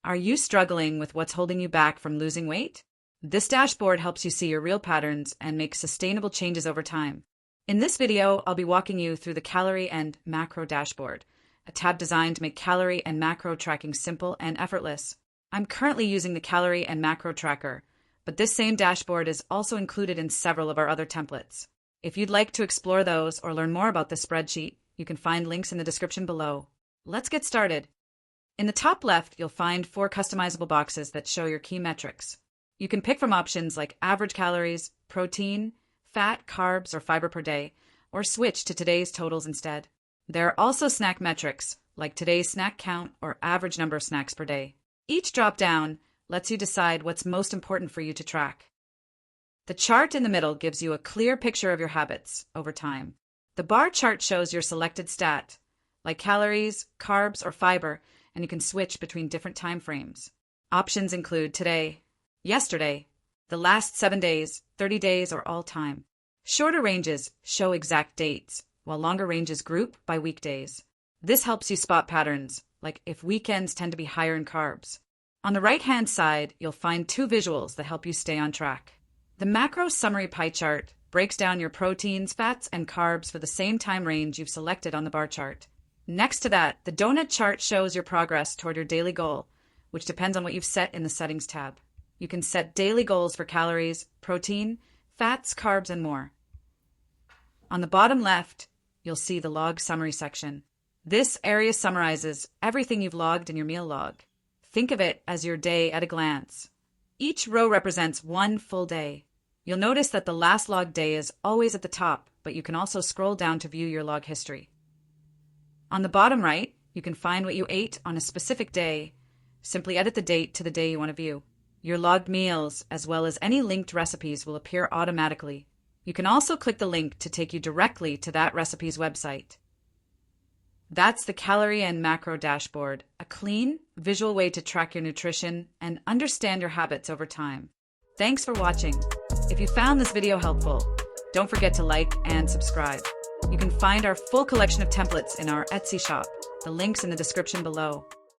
Are you struggling with what's holding you back from losing weight? This dashboard helps you see your real patterns and make sustainable changes over time. In this video, I'll be walking you through the Calorie and Macro Dashboard, a tab designed to make calorie and macro tracking simple and effortless. I'm currently using the Calorie and Macro Tracker, but this same dashboard is also included in several of our other templates. If you'd like to explore those or learn more about the spreadsheet, you can find links in the description below. Let's get started. In the top left, you'll find 4 customizable boxes that show your key metrics. You can pick from options like average calories, protein, fat, carbs, or fiber per day, or switch to today's totals instead. There are also snack metrics, like today's snack count or average number of snacks per day. Each drop-down lets you decide what's most important for you to track. The chart in the middle gives you a clear picture of your habits over time. The bar chart shows your selected stat, like calories, carbs, or fiber, and you can switch between different time frames. Options include today, yesterday, the last 7 days, 30 days, or all time. Shorter ranges show exact dates, while longer ranges group by weekdays. This helps you spot patterns, like if weekends tend to be higher in carbs. On the right-hand side, you'll find 2 visuals that help you stay on track. The macro summary pie chart breaks down your proteins, fats, and carbs for the same time range you've selected on the bar chart. Next to that, the donut chart shows your progress toward your daily goal, which depends on what you've set in the Settings tab. You can set daily goals for calories, protein, fats, carbs, and more. On the bottom left, you'll see the log summary section. This area summarizes everything you've logged in your meal log. Think of it as your day at a glance. Each row represents one full day. You'll notice that the last log day is always at the top, but you can also scroll down to view your log history. On the bottom right, you can find what you ate on a specific day. Simply edit the date to the day you want to view. Your logged meals, as well as any linked recipes, will appear automatically. You can also click the link to take you directly to that recipe's website. That's the Calorie and Macro Dashboard, a clean, visual way to track your nutrition and understand your habits over time. Thanks for watching. If you found this video helpful, don't forget to like and subscribe. You can find our full collection of templates in our Etsy shop. The link's in the description below.